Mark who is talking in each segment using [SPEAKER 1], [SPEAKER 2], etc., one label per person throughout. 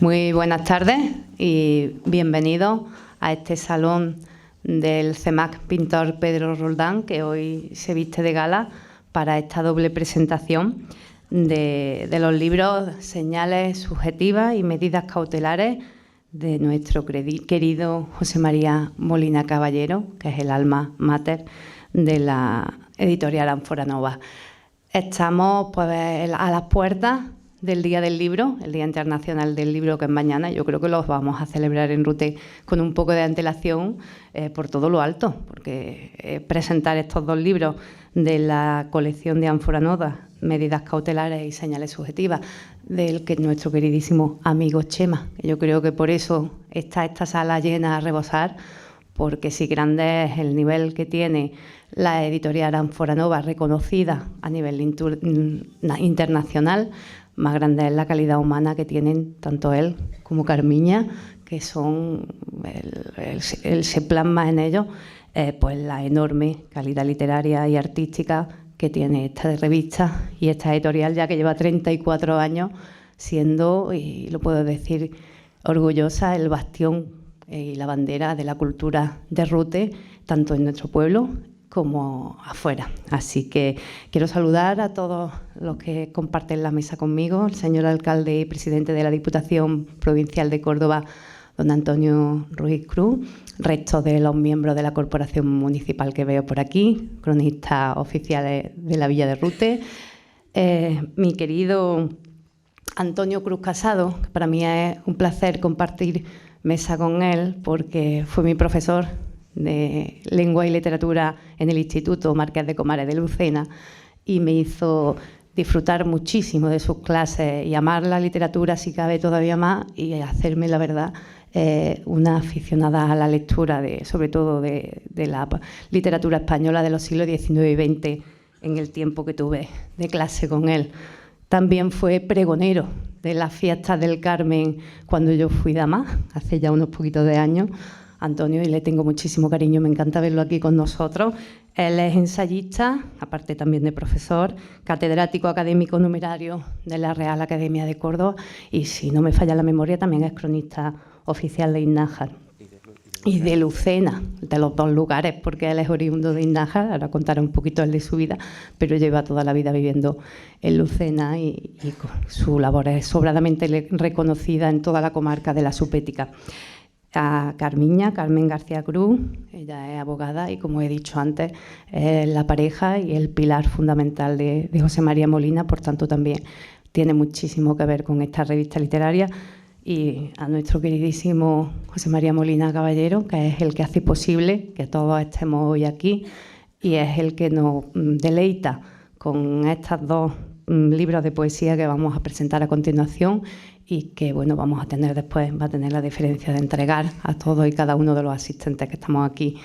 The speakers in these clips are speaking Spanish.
[SPEAKER 1] Muy buenas tardes y bienvenidos a este salón del CEMAC Pintor Pedro Roldán, que hoy se viste de gala para esta doble presentación de los libros Señales subjetivas y Medidas cautelares de nuestro querido José María Molina Caballero, que es el alma mater de la editorial Ánfora Nova. Estamos pues, a las puertas del Día del Libro, el Día Internacional del Libro, que es mañana. Yo creo que los vamos a celebrar en Rute con un poco de antelación por todo lo alto, porque presentar estos dos libros de la colección de Ánfora Nova, Medidas cautelares y Señales subjetivas, del que nuestro queridísimo amigo Chema. Yo creo que por eso está esta sala llena a rebosar, porque si grande es el nivel que tiene la editorial Ánfora Nova, reconocida a nivel internacional, más grande es la calidad humana que tienen tanto él como Carmiña, que son, se plasma en ellos pues la enorme calidad literaria y artística que tiene esta revista y esta editorial, ya que lleva 34 años siendo, y lo puedo decir orgullosa, el bastión y la bandera de la cultura de Rute, tanto en nuestro pueblo como afuera. Así que quiero saludar a todos los que comparten la mesa conmigo, el señor alcalde y presidente de la Diputación Provincial de Córdoba, don Antonio Ruiz Cruz, resto de los miembros de la Corporación Municipal que veo por aquí, cronistas oficiales de la Villa de Rute, mi querido Antonio Cruz Casado, que para mí es un placer compartir mesa con él porque fue mi profesor de Lengua y Literatura en el Instituto Marqués de Comares de Lucena y me hizo disfrutar muchísimo de sus clases y amar la literatura, si cabe, todavía más, y hacerme, la verdad, una aficionada a la lectura, sobre todo de la literatura española de los siglos XIX y XX en el tiempo que tuve de clase con él. También fue pregonero de las fiestas del Carmen cuando yo fui dama, hace ya unos poquitos de años, Antonio, y le tengo muchísimo cariño, me encanta verlo aquí con nosotros. Él es ensayista, aparte también de profesor, catedrático académico numerario de la Real Academia de Córdoba y, si no me falla la memoria, también es cronista oficial de Iznájar y de Lucena, de los dos lugares, porque él es oriundo de Iznájar, ahora contaré un poquito el de su vida, pero lleva toda la vida viviendo en Lucena y su labor es sobradamente reconocida en toda la comarca de la Supética. A Carmiña, Carmen García Cruz, ella es abogada y, como he dicho antes, es la pareja y el pilar fundamental de José María Molina, por tanto también tiene muchísimo que ver con esta revista literaria. Y a nuestro queridísimo José María Molina Caballero, que es el que hace posible que todos estemos hoy aquí y es el que nos deleita con estos dos libros de poesía que vamos a presentar a continuación y que, bueno, vamos a tener después, va a tener la diferencia de entregar a todos y cada uno de los asistentes que estamos aquí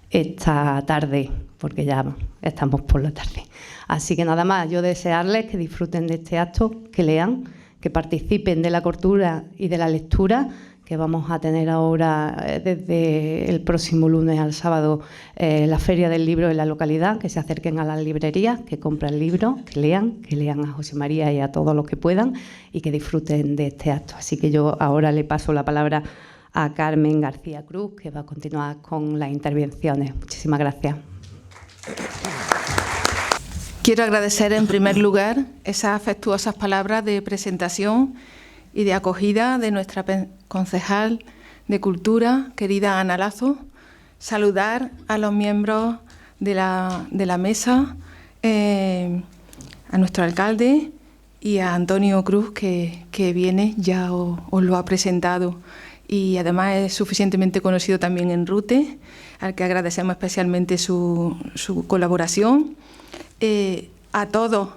[SPEAKER 1] esta tarde, porque ya estamos por la tarde. Así que nada más, yo desearles que disfruten de este acto, que lean, que participen de la cultura y de la lectura, que vamos a tener ahora desde el próximo lunes al sábado la Feria del Libro en la localidad, que se acerquen a las librerías, que compren libros, que lean a José María y a todos los que puedan y que disfruten de este acto. Así que yo ahora le paso la palabra a Carmen García Cruz, que va a continuar con las intervenciones. Muchísimas gracias.
[SPEAKER 2] Quiero agradecer en primer lugar esas afectuosas palabras de presentación y de acogida de nuestra concejal de Cultura, querida Ana Lazo. Saludar a los miembros de la mesa, a nuestro alcalde y a Antonio Cruz, que viene, ya os lo ha presentado. Y además es suficientemente conocido también en Rute, al que agradecemos especialmente su colaboración. A todos,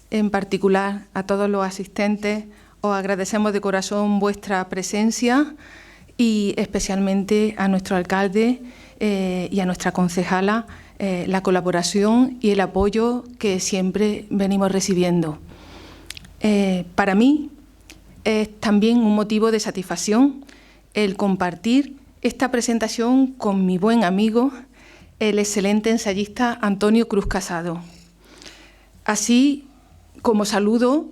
[SPEAKER 2] en particular, a todos los asistentes, os agradecemos de corazón vuestra presencia y especialmente a nuestro alcalde y a nuestra concejala la colaboración y el apoyo que siempre venimos recibiendo. Para mí es también un motivo de satisfacción el compartir esta presentación con mi buen amigo, el excelente ensayista Antonio Cruz Casado. Así como saludo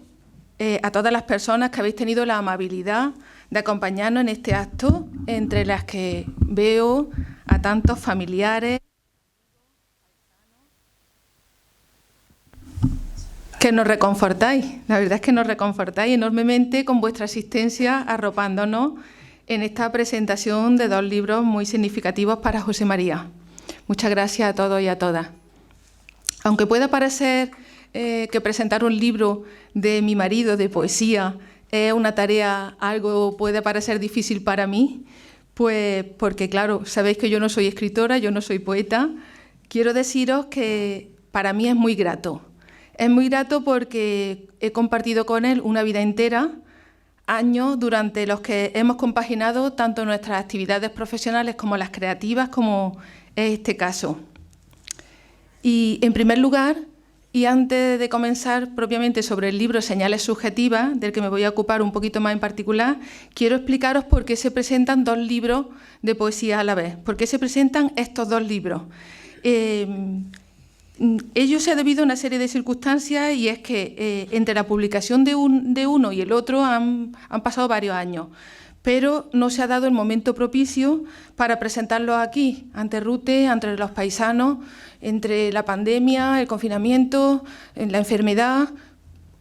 [SPEAKER 2] a todas las personas que habéis tenido la amabilidad de acompañarnos en este acto, entre las que veo a tantos familiares que nos reconfortáis. La verdad es que nos reconfortáis enormemente con vuestra asistencia, arropándonos en esta presentación de 2 libros muy significativos para José María. Muchas gracias a todos y a todas. Aunque pueda parecer que presentar un libro de mi marido de poesía es una tarea, algo puede parecer difícil para mí, pues porque claro, sabéis que yo no soy escritora, yo no soy poeta. Quiero deciros que para mí es muy grato. Es muy grato porque he compartido con él una vida entera, años durante los que hemos compaginado tanto nuestras actividades profesionales como las creativas, como es este caso. Y en primer lugar, y antes de comenzar propiamente sobre el libro Señales subjetivas, del que me voy a ocupar un poquito más en particular, quiero explicaros por qué se presentan 2 libros de poesía a la vez, por qué se presentan estos 2 libros. Ello se ha debido a una serie de circunstancias, y es que entre la publicación de uno y el otro han pasado varios años, pero no se ha dado el momento propicio para presentarlos aquí, ante Rute, ante los paisanos, entre la pandemia, el confinamiento, la enfermedad.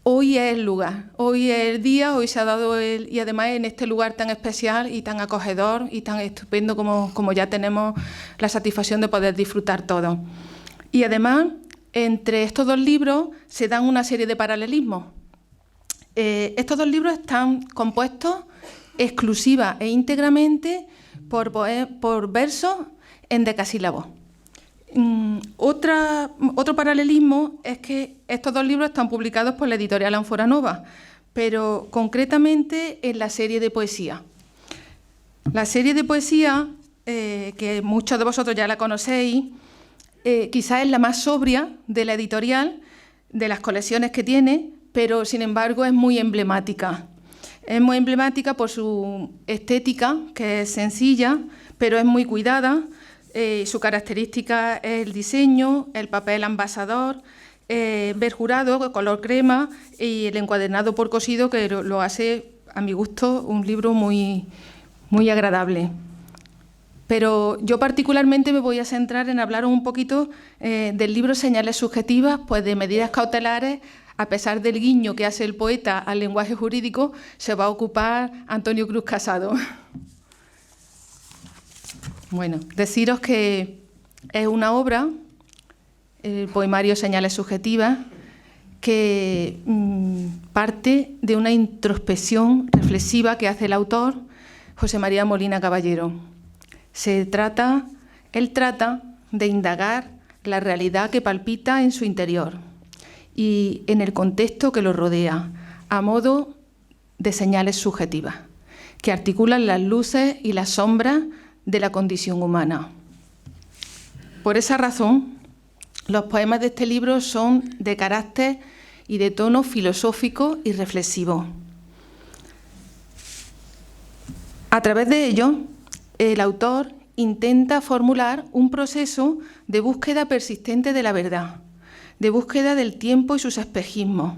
[SPEAKER 2] Hoy es el lugar, hoy es el día, hoy se ha dado y además en este lugar tan especial y tan acogedor y tan estupendo como ya tenemos la satisfacción de poder disfrutar todo. Y además, entre estos 2 libros se dan una serie de paralelismos. Estos 2 libros están compuestos exclusiva e íntegramente por versos en decasílabos. Otro paralelismo es que estos 2 libros están publicados por la editorial Ánfora Nova, pero concretamente en la serie de poesía. La serie de poesía, que muchos de vosotros ya la conocéis, quizás es la más sobria de la editorial, de las colecciones que tiene, pero sin embargo es muy emblemática. Es muy emblemática por su estética, que es sencilla, pero es muy cuidada. Su característica es el diseño, el papel envasador, ver jurado, color crema, y el encuadernado por cosido, que lo hace, a mi gusto, un libro muy, muy agradable. Pero yo particularmente me voy a centrar en hablar un poquito del libro Señales subjetivas, pues de medidas cautelares. A pesar del guiño que hace el poeta al lenguaje jurídico, se va a ocupar Antonio Cruz Casado. Bueno, deciros que es una obra, el poemario Señales subjetivas, que parte de una introspección reflexiva que hace el autor, José María Molina Caballero. Él trata de indagar la realidad que palpita en su interior y en el contexto que lo rodea, a modo de señales subjetivas, que articulan las luces y las sombras de la condición humana. Por esa razón, los poemas de este libro son de carácter y de tono filosófico y reflexivo. A través de ello, el autor intenta formular un proceso de búsqueda persistente de la verdad, de búsqueda del tiempo y sus espejismos,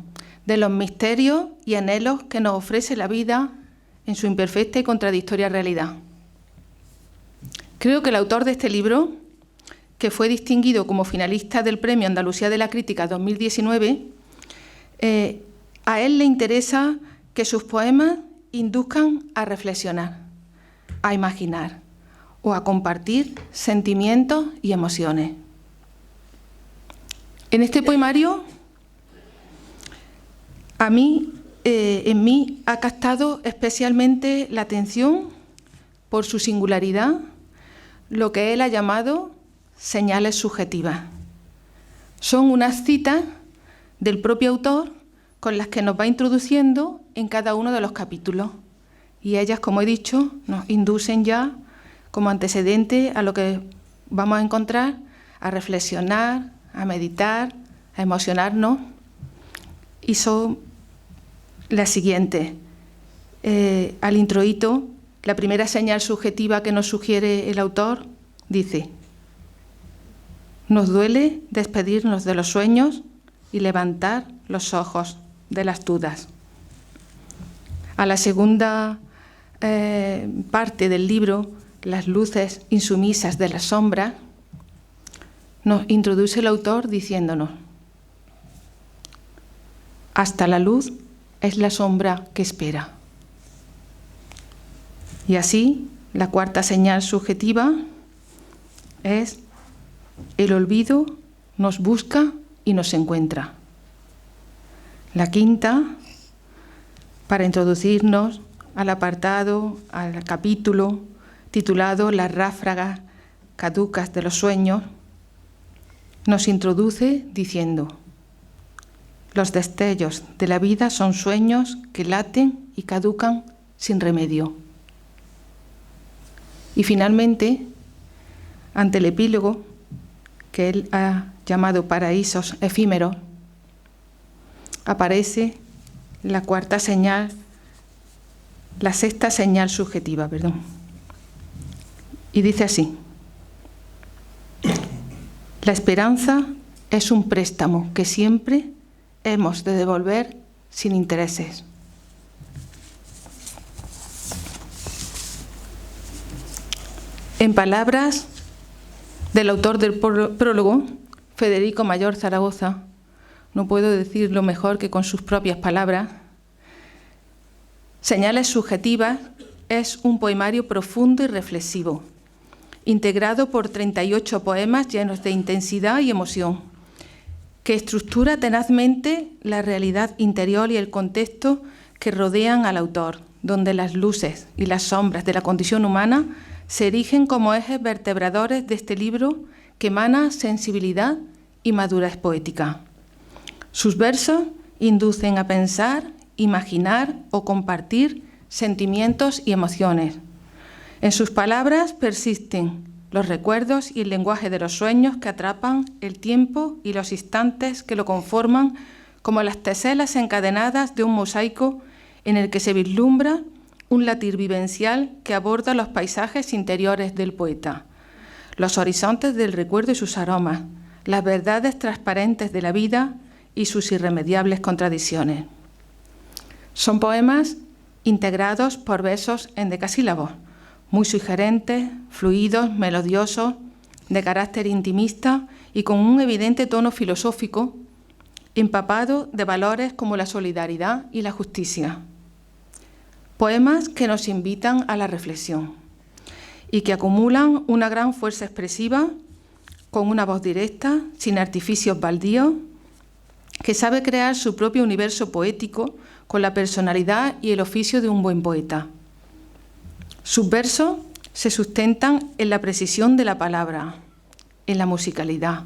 [SPEAKER 2] de los misterios y anhelos que nos ofrece la vida en su imperfecta y contradictoria realidad. Creo que el autor de este libro, que fue distinguido como finalista del Premio Andalucía de la Crítica 2019, a él le interesa que sus poemas induzcan a reflexionar, a imaginar o a compartir sentimientos y emociones. En este poemario, en mí ha captado especialmente la atención por su singularidad, lo que él ha llamado señales subjetivas. Son unas citas del propio autor con las que nos va introduciendo en cada uno de los capítulos. Y ellas, como he dicho, nos inducen ya como antecedente a lo que vamos a encontrar, a reflexionar, a meditar, a emocionarnos. Y son las siguientes. Al introito, la primera señal subjetiva que nos sugiere el autor dice: nos duele despedirnos de los sueños y levantar los ojos de las dudas. A la segunda parte del libro, Las luces insumisas de la sombra, nos introduce el autor diciéndonos: hasta la luz es la sombra que espera. Y así, la cuarta señal subjetiva es: el olvido nos busca y nos encuentra. La quinta, para introducirnos al apartado, al capítulo titulado Las ráfagas caducas de los sueños, nos introduce diciendo: los destellos de la vida son sueños que laten y caducan sin remedio. Y finalmente, ante el epílogo, que él ha llamado paraísos efímeros, aparece la cuarta señal, la sexta señal subjetiva, y dice así: la esperanza es un préstamo que siempre hemos de devolver sin intereses. En palabras del autor del prólogo, Federico Mayor Zaragoza, no puedo decirlo mejor que con sus propias palabras, Señales subjetivas es un poemario profundo y reflexivo, integrado por 38 poemas llenos de intensidad y emoción, que estructura tenazmente la realidad interior y el contexto que rodean al autor, donde las luces y las sombras de la condición humana se erigen como ejes vertebradores de este libro que emana sensibilidad y madurez poética. Sus versos inducen a pensar, imaginar o compartir sentimientos y emociones. En sus palabras persisten los recuerdos y el lenguaje de los sueños que atrapan el tiempo y los instantes que lo conforman como las teselas encadenadas de un mosaico en el que se vislumbra un latir vivencial que aborda los paisajes interiores del poeta, los horizontes del recuerdo y sus aromas, las verdades transparentes de la vida y sus irremediables contradicciones. Son poemas integrados por versos endecasílabos, muy sugerentes, fluidos, melodiosos, de carácter intimista y con un evidente tono filosófico, empapado de valores como la solidaridad y la justicia. Poemas que nos invitan a la reflexión y que acumulan una gran fuerza expresiva, con una voz directa, sin artificios baldíos, que sabe crear su propio universo poético con la personalidad y el oficio de un buen poeta. Sus versos se sustentan en la precisión de la palabra, en la musicalidad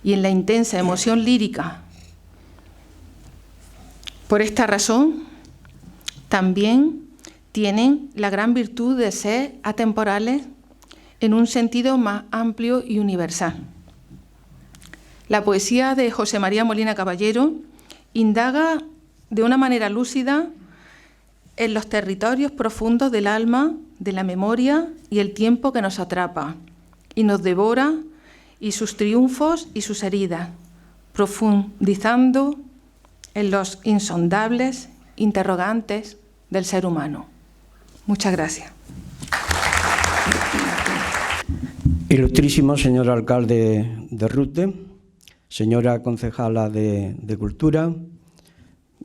[SPEAKER 2] y en la intensa emoción lírica. Por esta razón, también tienen la gran virtud de ser atemporales en un sentido más amplio y universal. La poesía de José María Molina Caballero indaga de una manera lúcida en los territorios profundos del alma, de la memoria y el tiempo que nos atrapa y nos devora, y sus triunfos y sus heridas, profundizando en los insondables interrogantes del ser humano. Muchas gracias.
[SPEAKER 3] Ilustrísimo señor alcalde de Rute, señora concejala de Cultura,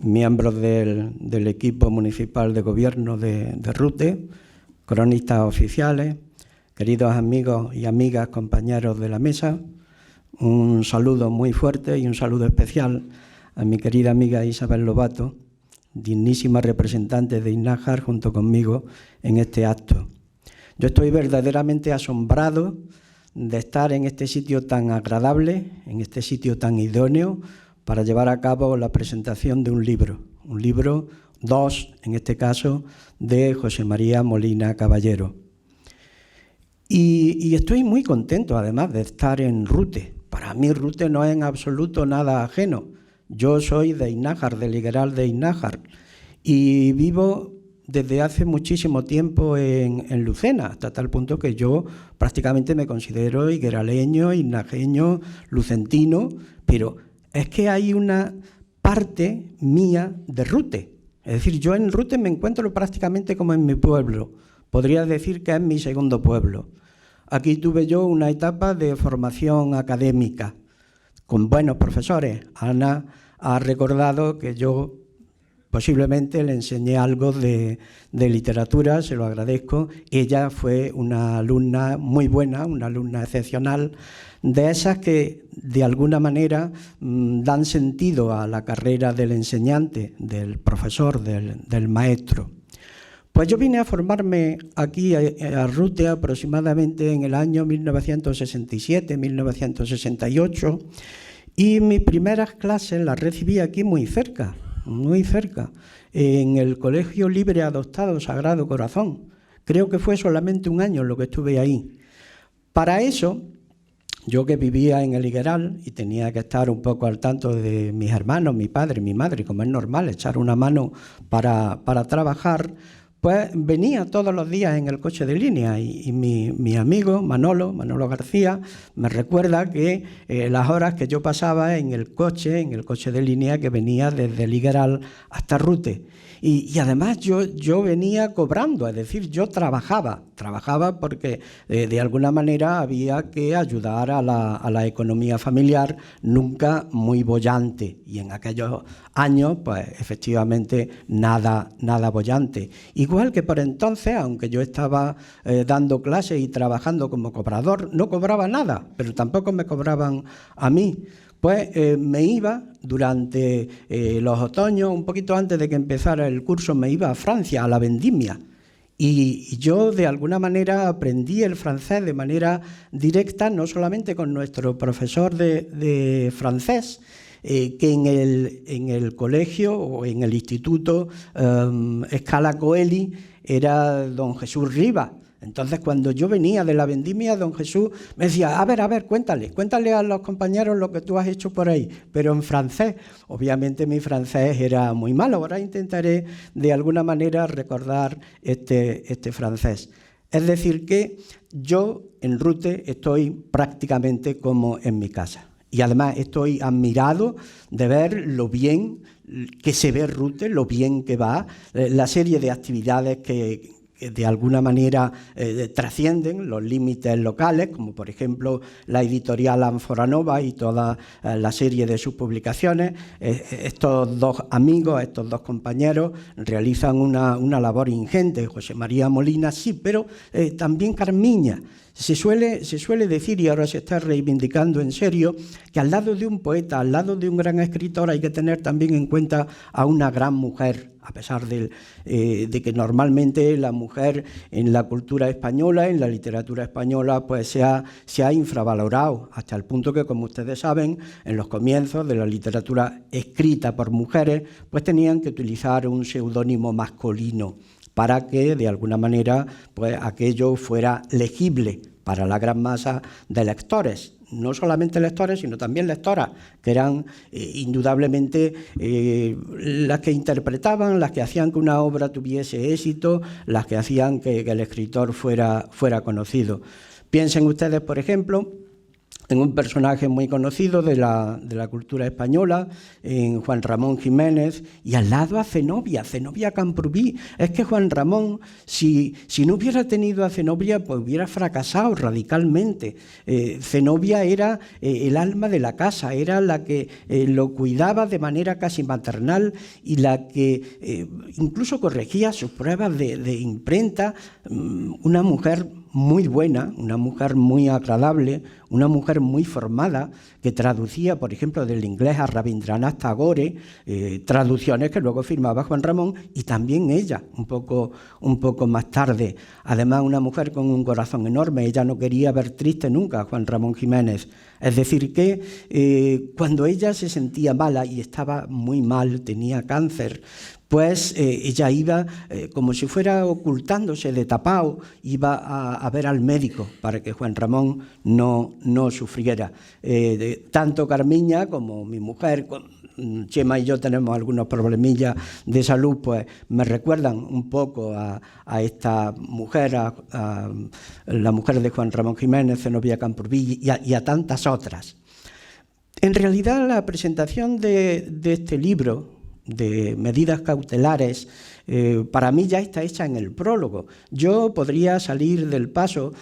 [SPEAKER 3] miembros del equipo municipal de gobierno de Rute, cronistas oficiales, queridos amigos y amigas, compañeros de la mesa, un saludo muy fuerte y un saludo especial a mi querida amiga Isabel Lobato, dignísima representante de INNAJAR junto conmigo en este acto. Yo estoy verdaderamente asombrado de estar en este sitio tan agradable, en este sitio tan idóneo para llevar a cabo la presentación de un libro, dos en este caso, de José María Molina Caballero. Y estoy muy contento además de estar en Rute. Para mí Rute no es en absoluto nada ajeno. Yo soy de INNAJAR, del Higueral de INNAJAR, y vivo desde hace muchísimo tiempo en Lucena, hasta tal punto que yo prácticamente me considero higueraleño, innajeño, lucentino, pero es que hay una parte mía de Rute, Es decir, yo en Rute me encuentro prácticamente como en mi pueblo. Podría decir que es mi segundo pueblo. Aquí tuve yo una etapa de formación académica con buenos profesores. Ana ha recordado que yo posiblemente le enseñé algo de literatura, se lo agradezco. Ella fue una alumna muy buena, una alumna excepcional, de esas que de alguna manera dan sentido a la carrera del enseñante, del profesor, del maestro. Pues yo vine a formarme aquí a Rute aproximadamente en el año 1967-1968 y mis primeras clases las recibí aquí muy cerca, en el Colegio Libre Adoptado Sagrado Corazón. Creo que fue solamente un año lo que estuve ahí. Para eso, yo que vivía en el Higueral y tenía que estar un poco al tanto de mis hermanos, mi padre, mi madre, como es normal, echar una mano para trabajar, pues venía todos los días en el coche de línea y mi amigo Manolo García me recuerda que las horas que yo pasaba en el coche de línea que venía desde el Higueral hasta Rute. Y además yo venía cobrando, es decir, yo trabajaba porque de alguna manera había que ayudar a la economía familiar, nunca muy boyante. Y en aquellos años, pues efectivamente nada boyante. Igual que por entonces, aunque yo estaba dando clases y trabajando como cobrador, no cobraba nada, pero tampoco me cobraban a mí. Pues me iba durante los otoños, un poquito antes de que empezara el curso, me iba a Francia, a la vendimia. Y yo de alguna manera aprendí el francés de manera directa, no solamente con nuestro profesor de francés, que en el colegio o en el instituto Escala Coeli era don Jesús Rivas. Entonces, cuando yo venía de la vendimia, don Jesús me decía, a ver, cuéntale a los compañeros lo que tú has hecho por ahí, pero en francés. Obviamente mi francés era muy malo, ahora intentaré de alguna manera recordar este francés. Es decir, que yo en Rute estoy prácticamente como en mi casa. Y además estoy admirado de ver lo bien que se ve Rute, lo bien que va, la serie de actividades que de alguna manera trascienden los límites locales, como por ejemplo la editorial Anforanova y toda la serie de sus publicaciones. Estos dos amigos, estos dos compañeros realizan una labor ingente. José María Molina sí, pero también Carmiña. Se suele decir, y ahora se está reivindicando en serio, que al lado de un poeta, al lado de un gran escritor, hay que tener también en cuenta a una gran mujer, a pesar de que normalmente la mujer en la cultura española, en la literatura española, pues se ha infravalorado, hasta el punto que, como ustedes saben, en los comienzos de la literatura escrita por mujeres, pues tenían que utilizar un seudónimo masculino, para que de alguna manera pues aquello fuera legible para la gran masa de lectores, no solamente lectores, sino también lectoras, que eran indudablemente las que interpretaban, las que hacían que una obra tuviese éxito, las que hacían que el escritor fuera conocido. Piensen ustedes, por ejemplo, en un personaje muy conocido de la cultura española, en Juan Ramón Jiménez, y al lado a Zenobia Camprubí. Es que Juan Ramón, si no hubiera tenido a Zenobia, pues hubiera fracasado radicalmente. Zenobia era el alma de la casa, era la que lo cuidaba de manera casi maternal y la que incluso corregía sus pruebas de imprenta. Una mujer muy buena, una mujer muy agradable, una mujer muy formada, que traducía, por ejemplo, del inglés a Rabindranath Tagore, traducciones que luego firmaba Juan Ramón, y también ella, un poco más tarde. Además, una mujer con un corazón enorme, ella no quería ver triste nunca a Juan Ramón Jiménez. Es decir, que cuando ella se sentía mala, y estaba muy mal, tenía cáncer, pues ella iba, como si fuera ocultándose de tapao, iba a ver al médico para que Juan Ramón no sufriera. Tanto Carmiña como mi mujer, Chema y yo tenemos algunos problemillas de salud, pues me recuerdan un poco a esta mujer, a la mujer de Juan Ramón Jiménez, Zenobia Camprubí y a tantas otras. En realidad, la presentación de este libro, de medidas cautelares, para mí ya está hecha en el prólogo. Yo podría salir del paso,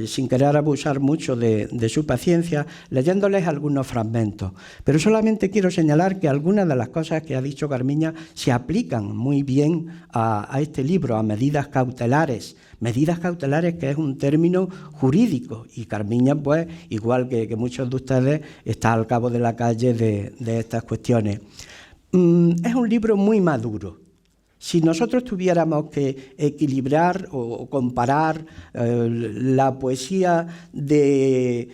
[SPEAKER 3] sin querer abusar mucho de su paciencia, leyéndoles algunos fragmentos. Pero solamente quiero señalar que algunas de las cosas que ha dicho Carmiña se aplican muy bien a este libro, a medidas cautelares. Medidas cautelares, que es un término jurídico, y Carmiña, pues, igual que muchos de ustedes, está al cabo de la calle de estas cuestiones. Es un libro muy maduro. Si nosotros tuviéramos que equilibrar o comparar la poesía de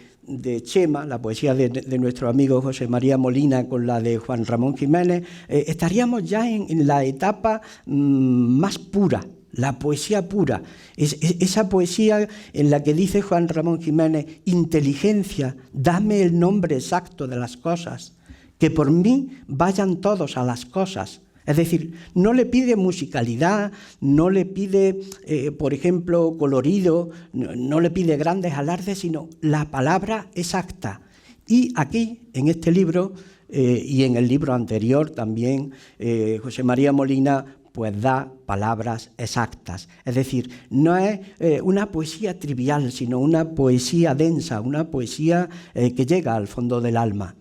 [SPEAKER 3] Chema, la poesía de nuestro amigo José María Molina con la de Juan Ramón Jiménez, estaríamos ya en la etapa más pura, la poesía pura. Esa poesía en la que dice Juan Ramón Jiménez: inteligencia, dame el nombre exacto de las cosas, que por mí vayan todos a las cosas. Es decir, no le pide musicalidad, no le pide, por ejemplo, colorido, no le pide grandes alardes, sino la palabra exacta. Y aquí, en este libro, y en el libro anterior también, José María Molina pues da palabras exactas. Es decir, no es una poesía trivial, sino una poesía densa, una poesía que llega al fondo del alma.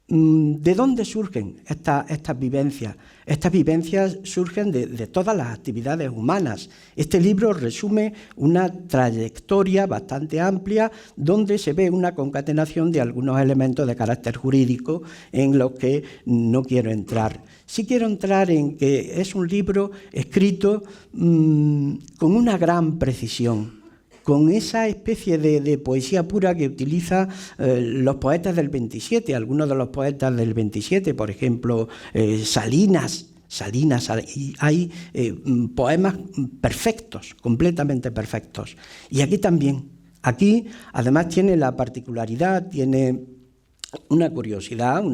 [SPEAKER 3] ¿De dónde surgen estas vivencias? Estas vivencias surgen de todas las actividades humanas. Este libro resume una trayectoria bastante amplia donde se ve una concatenación de algunos elementos de carácter jurídico en los que no quiero entrar. Sí quiero entrar en que es un libro escrito con una gran precisión, con esa especie de poesía pura que utilizan los poetas del 27, algunos de los poetas del 27, por ejemplo, Salinas, hay poemas perfectos, completamente perfectos. Y aquí también. Aquí, además, tiene la particularidad, tiene una curiosidad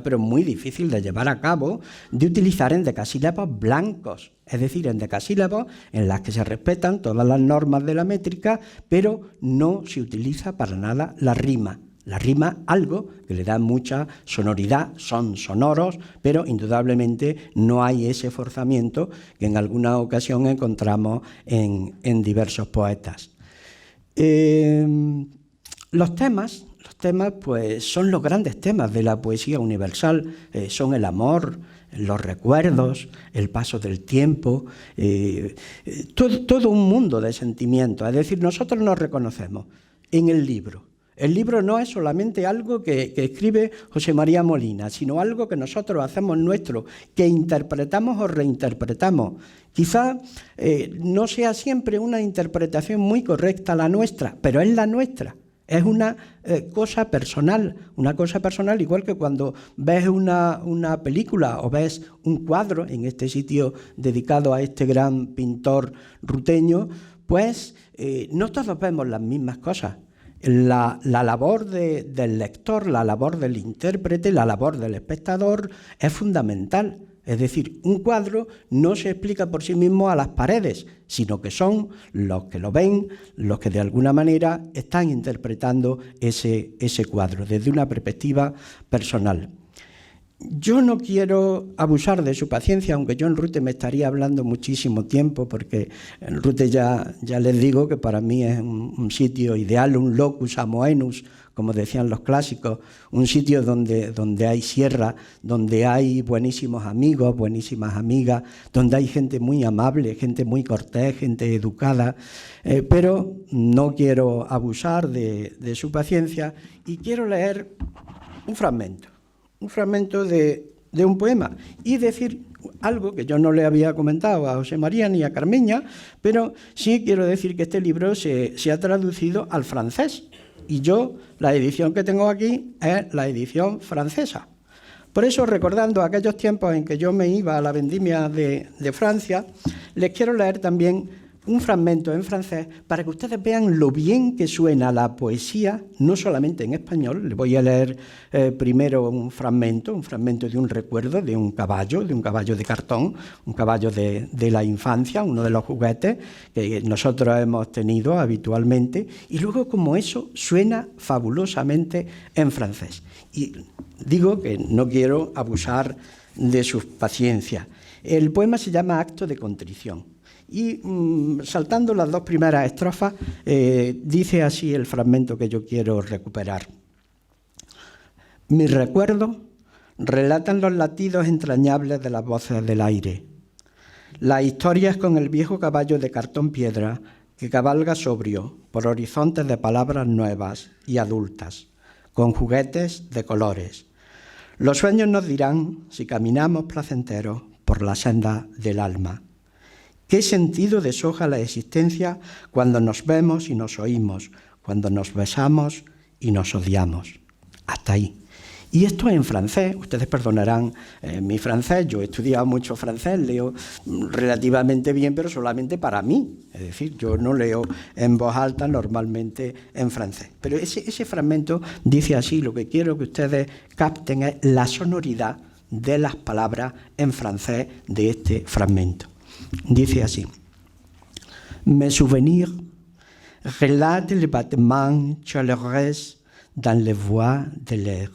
[SPEAKER 3] pero muy difícil de llevar a cabo, de utilizar endecasílabos blancos, es decir, endecasílabos en las que se respetan todas las normas de la métrica, pero no se utiliza para nada la rima. La rima, algo que le da mucha sonoridad, son sonoros, pero indudablemente no hay ese forzamiento que en alguna ocasión encontramos en diversos poetas. Los temas pues son los grandes temas de la poesía universal, son el amor, los recuerdos, el paso del tiempo, todo un mundo de sentimientos. Es decir, nosotros nos reconocemos en el libro. El libro no es solamente algo que escribe José María Molina, sino algo que nosotros hacemos nuestro, que interpretamos o reinterpretamos. Quizá no sea siempre una interpretación muy correcta la nuestra, pero es la nuestra. Es una cosa personal, igual que cuando ves una película o ves un cuadro en este sitio dedicado a este gran pintor ruteño, pues no todos vemos las mismas cosas. La labor del lector, la labor del intérprete, la labor del espectador es fundamental. Es decir, un cuadro no se explica por sí mismo a las paredes, sino que son los que lo ven, los que de alguna manera están interpretando ese cuadro desde una perspectiva personal. Yo no quiero abusar de su paciencia, aunque yo en Rute me estaría hablando muchísimo tiempo, porque en Rute ya les digo que para mí es un sitio ideal, un locus amoenus, como decían los clásicos, un sitio donde hay sierra, donde hay buenísimos amigos, buenísimas amigas, donde hay gente muy amable, gente muy cortés, gente educada, pero no quiero abusar de su paciencia y quiero leer un fragmento de un poema y decir algo que yo no le había comentado a José María ni a Carmiña, pero sí quiero decir que este libro se ha traducido al francés y yo, la edición que tengo aquí es la edición francesa. Por eso, recordando aquellos tiempos en que yo me iba a la vendimia de Francia, les quiero leer también un fragmento en francés para que ustedes vean lo bien que suena la poesía, no solamente en español. Les voy a leer primero un fragmento de un recuerdo de un caballo de cartón, un caballo de la infancia, uno de los juguetes que nosotros hemos tenido habitualmente, y luego como eso suena fabulosamente en francés. Y digo que no quiero abusar de su paciencia. El poema se llama Acto de contrición. Y saltando las dos primeras estrofas, dice así el fragmento que yo quiero recuperar. Mis recuerdos relatan los latidos entrañables de las voces del aire. Las historias con el viejo caballo de cartón piedra que cabalga sobrio por horizontes de palabras nuevas y adultas, con juguetes de colores. Los sueños nos dirán si caminamos placenteros por la senda del alma. ¿Qué sentido deshoja la existencia cuando nos vemos y nos oímos, cuando nos besamos y nos odiamos? Hasta ahí. Y esto en francés, ustedes perdonarán mi francés, yo he estudiado mucho francés, leo relativamente bien, pero solamente para mí. Es decir, yo no leo en voz alta normalmente en francés. Pero ese fragmento dice así, lo que quiero que ustedes capten es la sonoridad de las palabras en francés de este fragmento. Dice así: Mes souvenirs relatent les battements chaleureux dans les voies de l'air.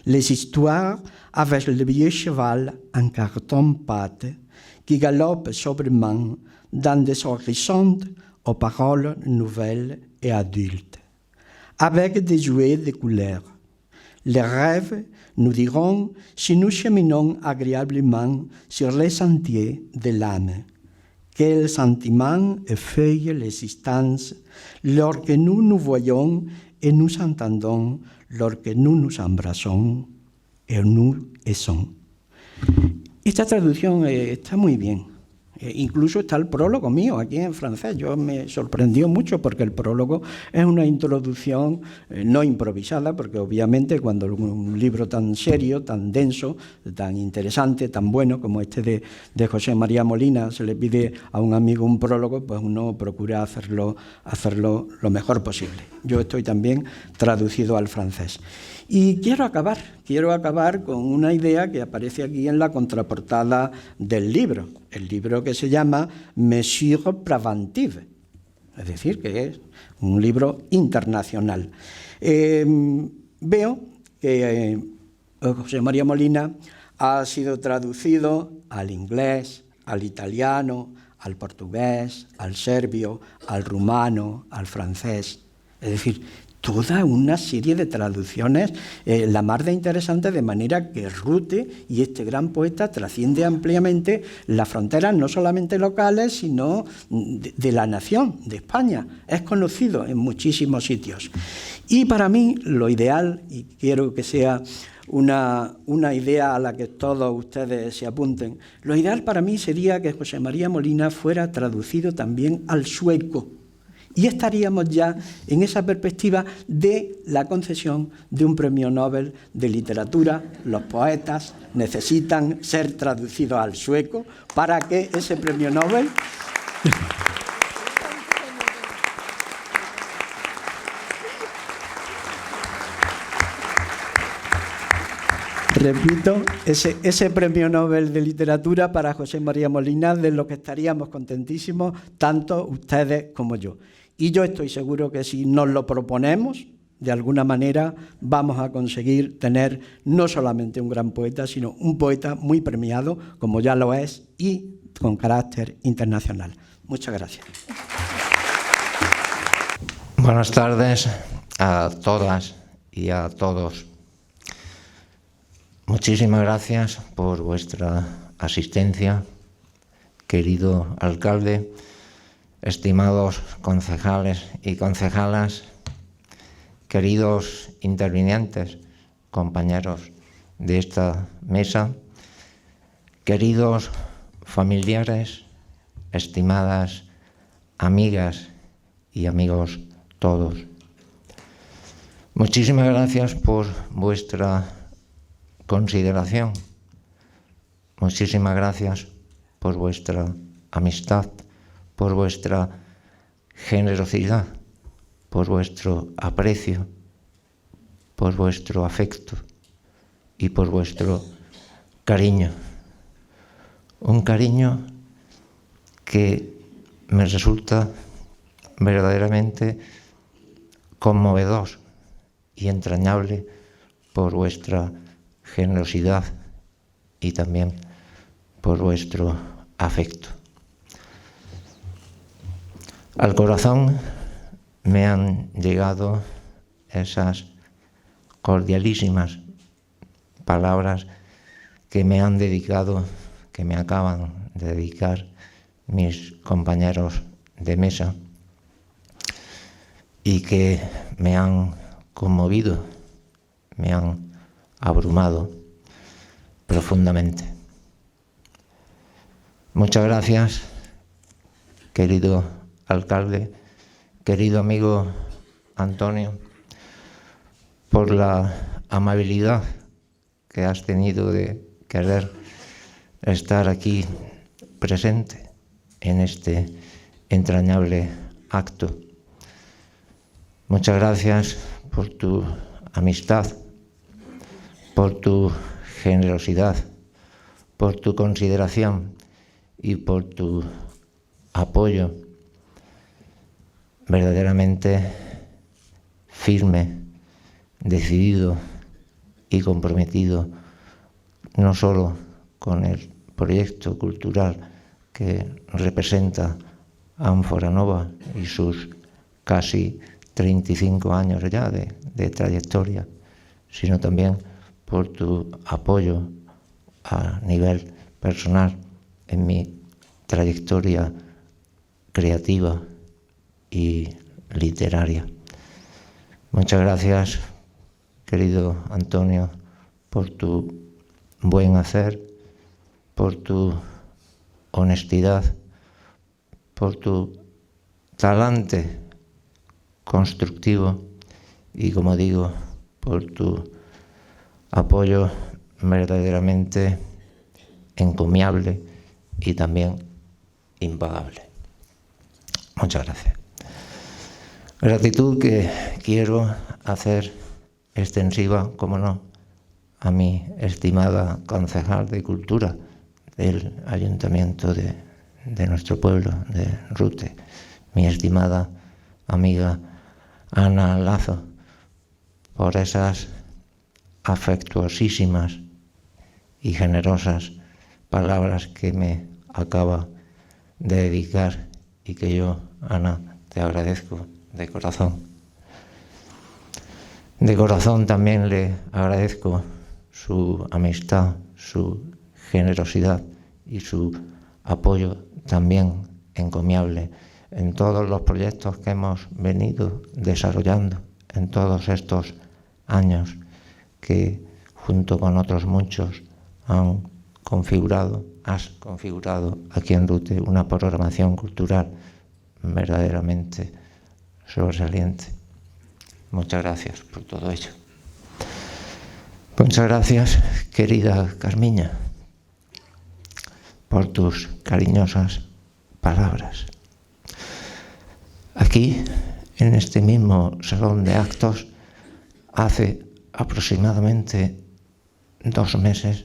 [SPEAKER 3] Les histoires avec le vieux cheval en carton-pâte qui galope sobrement dans des horizons aux paroles nouvelles et adultes, avec des jouets de couleurs. Les rêves nous diront si nous cheminons agréablement sur les sentiers de l'âme. Quel sentiment effeuille l'existence lorsque nous nous voyons et nous entendons, lorsque nous nous embrassons et nous aimons. Esta traducción está muy bien. Incluso está el prólogo mío aquí en francés. Yo me sorprendió mucho porque el prólogo es una introducción no improvisada, porque obviamente cuando un libro tan serio, tan denso, tan interesante, tan bueno como este de José María Molina se le pide a un amigo un prólogo, pues uno procura hacerlo lo mejor posible. Yo estoy también traducido al francés. Y quiero acabar con una idea que aparece aquí en la contraportada del libro, el libro que se llama Mesures Préventives, es decir, que es un libro internacional. Veo que José María Molina ha sido traducido al inglés, al italiano, al portugués, al serbio, al rumano, al francés, es decir, toda una serie de traducciones, la más de interesantes, de manera que Rute y este gran poeta trasciende ampliamente las fronteras no solamente locales, sino de la nación, de España. Es conocido en muchísimos sitios. Y para mí lo ideal, y quiero que sea una idea a la que todos ustedes se apunten, lo ideal para mí sería que José María Molina fuera traducido también al sueco. Y estaríamos ya en esa perspectiva de la concesión de un premio Nobel de literatura. Los poetas necesitan ser traducidos al sueco para que ese premio Nobel... Repito, ese premio Nobel de literatura para José María Molina, de lo que estaríamos contentísimos, tanto ustedes como yo. Y yo estoy seguro que si nos lo proponemos, de alguna manera vamos a conseguir tener no solamente un gran poeta, sino un poeta muy premiado, como ya lo es, y con carácter internacional. Muchas gracias.
[SPEAKER 4] Buenas tardes a todas y a todos. Muchísimas gracias por vuestra asistencia, querido alcalde, estimados concejales y concejalas, queridos intervinientes, compañeros de esta mesa, queridos familiares, estimadas amigas y amigos todos. Muchísimas gracias por vuestra consideración. Muchísimas gracias por vuestra amistad, por vuestra generosidad, por vuestro aprecio, por vuestro afecto y por vuestro cariño. Un cariño que me resulta verdaderamente conmovedor y entrañable por vuestra generosidad y también por vuestro afecto. Al corazón me han llegado esas cordialísimas palabras que me han dedicado, que me acaban de dedicar mis compañeros de mesa y que me han conmovido, me han abrumado profundamente. Muchas gracias, querido alcalde, querido amigo Antonio, por la amabilidad que has tenido de querer estar aquí presente en este entrañable acto. Muchas gracias por tu amistad, por tu generosidad, por tu consideración y por tu apoyo verdaderamente firme, decidido y comprometido no solo con el proyecto cultural que representa Ánfora Nova y sus casi 35 años ya de trayectoria, sino también por tu apoyo a nivel personal en mi trayectoria creativa y literaria. Muchas gracias, querido Antonio, por tu buen hacer, por tu honestidad, por tu talante constructivo y, como digo, por tu apoyo verdaderamente encomiable y también impagable. Muchas gracias. Gratitud que quiero hacer extensiva, como no, a mi estimada concejal de Cultura del Ayuntamiento de nuestro pueblo, de Rute, mi estimada amiga Ana Lazo, por esas afectuosísimas y generosas palabras que me acaba de dedicar y que yo, Ana, te agradezco de corazón. De corazón también le agradezco su amistad, su generosidad y su apoyo también encomiable en todos los proyectos que hemos venido desarrollando en todos estos años que, junto con otros muchos, has configurado aquí en Rute una programación cultural verdaderamente sobresaliente. Muchas gracias por todo ello. Muchas gracias, querida Carmiña, por tus cariñosas palabras. Aquí, en este mismo salón de actos, hace aproximadamente 2 meses,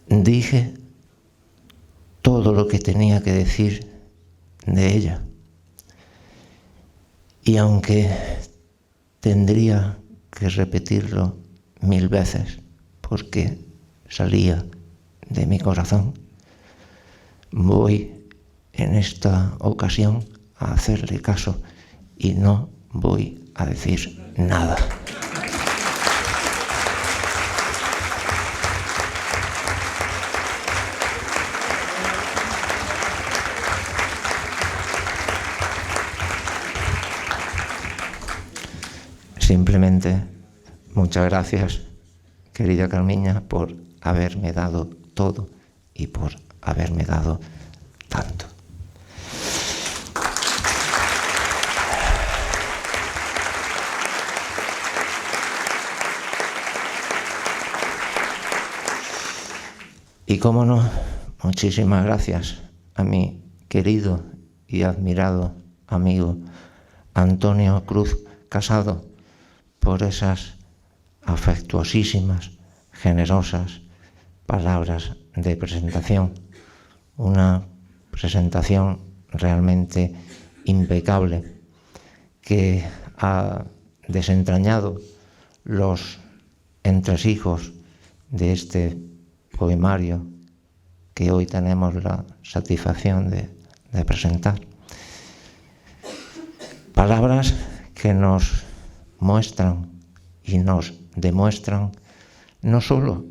[SPEAKER 4] dije todo lo que tenía que decir de ella. Y aunque tendría que repetirlo 1000 veces, porque salía de mi corazón, voy en esta ocasión a hacerle caso y no voy a decir nada. Simplemente, muchas gracias, querida Carmiña, por haberme dado todo y por haberme dado tanto. Y cómo no, muchísimas gracias a mi querido y admirado amigo Antonio Cruz Casado por esas afectuosísimas, generosas palabras de presentación. Una presentación realmente impecable que ha desentrañado los entresijos de este poemario que hoy tenemos la satisfacción de presentar. Palabras que nos muestran y nos demuestran no solo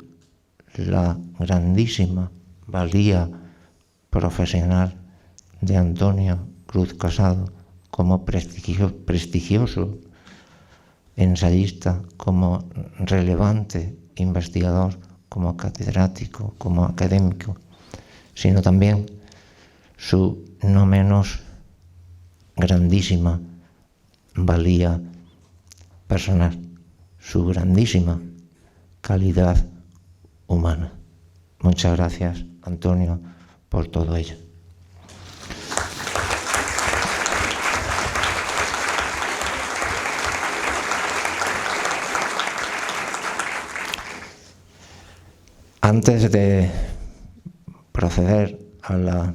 [SPEAKER 4] la grandísima valía profesional de Antonio Cruz Casado como prestigioso ensayista, como relevante investigador, como catedrático, como académico, sino también su no menos grandísima valía personal, su grandísima calidad humana. Muchas gracias, Antonio, por todo ello. Antes de proceder a la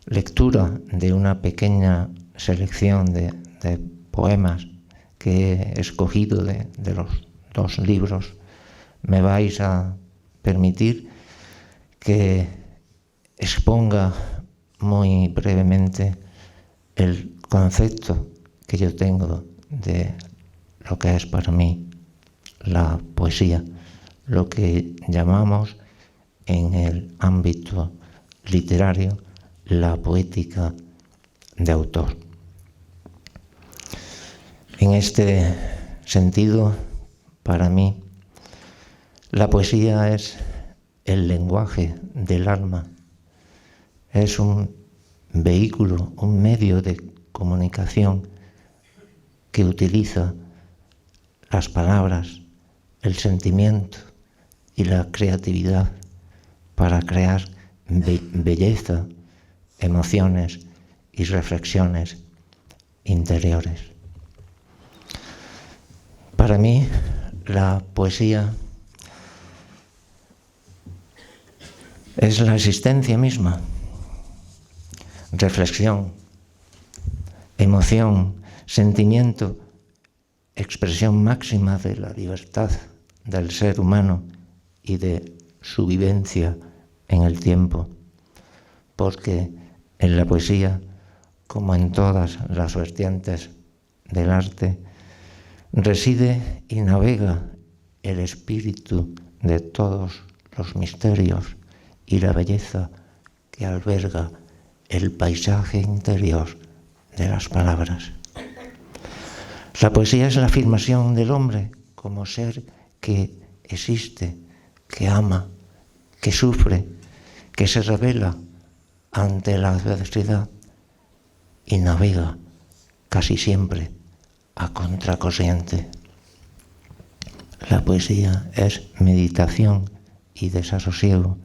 [SPEAKER 4] lectura de una pequeña selección de poemas que he escogido de los dos libros, me vais a permitir que exponga muy brevemente el concepto que yo tengo de lo que es para mí la poesía, lo que llamamos en el ámbito literario la poética de autor. En este sentido, para mí, la poesía es el lenguaje del alma, es un vehículo, un medio de comunicación que utiliza las palabras, el sentimiento y la creatividad para crear belleza, emociones y reflexiones interiores. Para mí, la poesía es la existencia misma, reflexión, emoción, sentimiento, expresión máxima de la libertad del ser humano y de su vivencia en el tiempo, porque en la poesía, como en todas las vertientes del arte, reside y navega el espíritu de todos los misterios y la belleza que alberga el paisaje interior de las palabras. La poesía es la afirmación del hombre como ser que existe, que ama, que sufre, que se revela ante la adversidad y navega casi siempre a contracorriente. La poesía es meditación y desasosiego.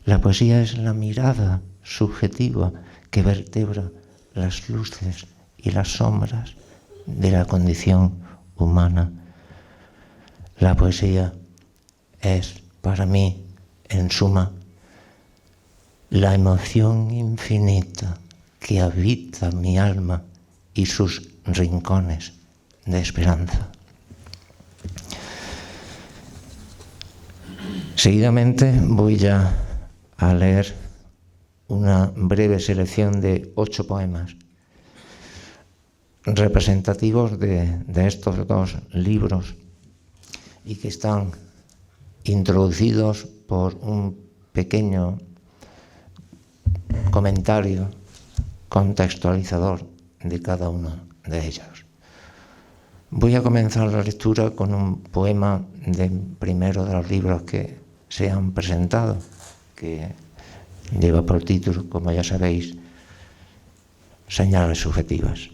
[SPEAKER 4] La poesía es la mirada subjetiva que vertebra las luces y las sombras de la condición humana. La poesía es, para mí, en suma, la emoción infinita que habita mi alma y sus rincones de esperanza. Seguidamente voy ya a leer una breve selección de 8 poemas representativos de estos dos libros y que están introducidos por un pequeño comentario contextualizador de cada uno de ellos. Voy a comenzar la lectura con un poema del primero de los libros que se han presentado, que lleva por título, como ya sabéis, Señales subjetivas.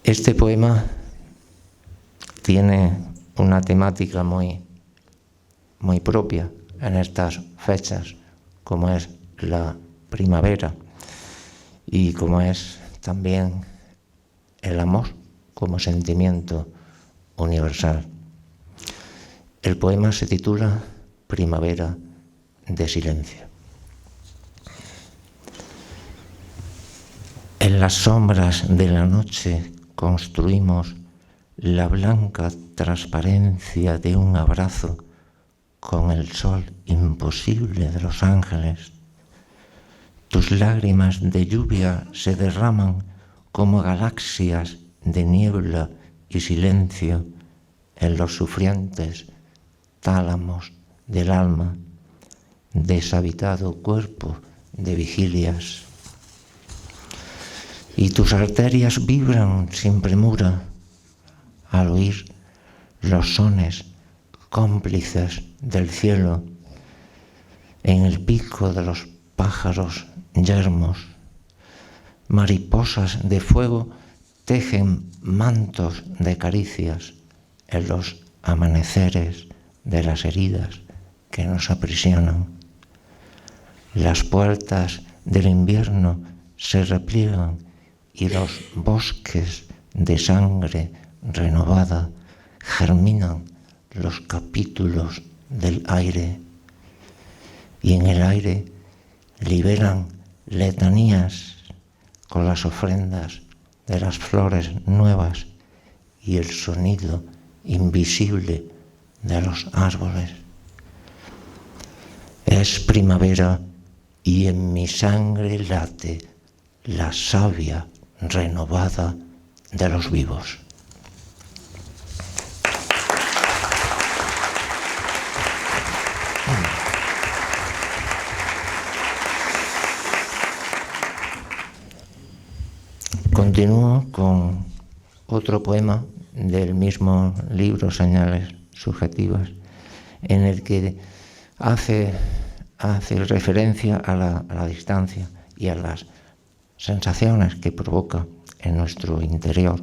[SPEAKER 4] Este poema tiene una temática muy propia en estas fechas, como es la primavera y como es también el amor como sentimiento universal. El poema se titula Primavera de silencio. En las sombras de la noche construimos la blanca transparencia de un abrazo con el sol imposible de los ángeles. Tus lágrimas de lluvia se derraman como galaxias de niebla y silencio en los sufrientes tálamos del alma, deshabitado cuerpo de vigilias. Y tus arterias vibran sin premura al oír los sones cómplices del cielo en el pico de los pájaros yermos. Mariposas de fuego tejen mantos de caricias en los amaneceres de las heridas que nos aprisionan. Las puertas del invierno se repliegan y los bosques de sangre renovada germinan los capítulos del aire, y en el aire liberan letanías con las ofrendas de las flores nuevas y el sonido invisible de los árboles. Es primavera y en mi sangre late la savia renovada de los vivos. Continúo con otro poema del mismo libro, Señales subjetivas, en el que hace referencia a la distancia y a las sensaciones que provoca en nuestro interior,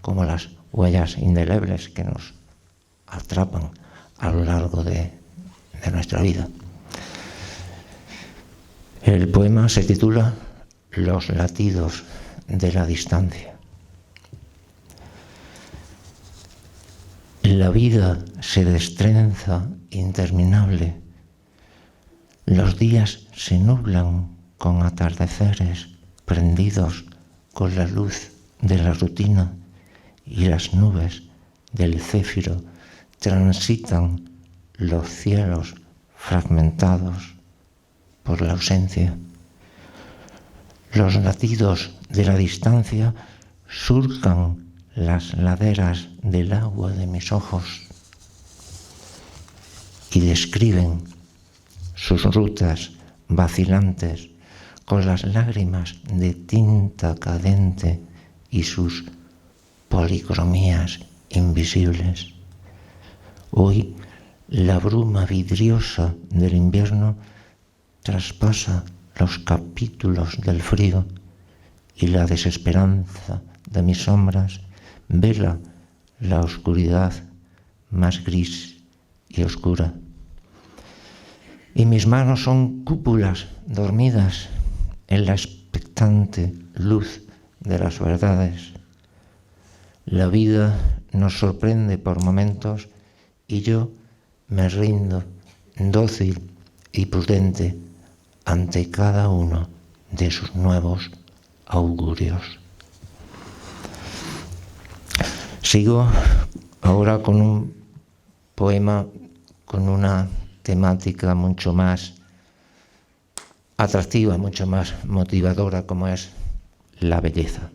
[SPEAKER 4] como las huellas indelebles que nos atrapan a lo largo de nuestra vida. El poema se titula Los latidos de la distancia. La vida se destrenza interminable. Los días se nublan con atardeceres prendidos con la luz de la rutina, y las nubes del céfiro transitan los cielos fragmentados por la ausencia. Los latidos de la distancia surcan las laderas del agua de mis ojos y describen sus rutas vacilantes con las lágrimas de tinta cadente y sus policromías invisibles. Hoy la bruma vidriosa del invierno traspasa los capítulos del frío, y la desesperanza de mis sombras vela la oscuridad más gris y oscura. Y mis manos son cúpulas dormidas en la expectante luz de las verdades. La vida nos sorprende por momentos y yo me rindo dócil y prudente ante cada uno de sus nuevos augurios. Sigo ahora con un poema con una temática mucho más atractiva, mucho más motivadora, como es la belleza.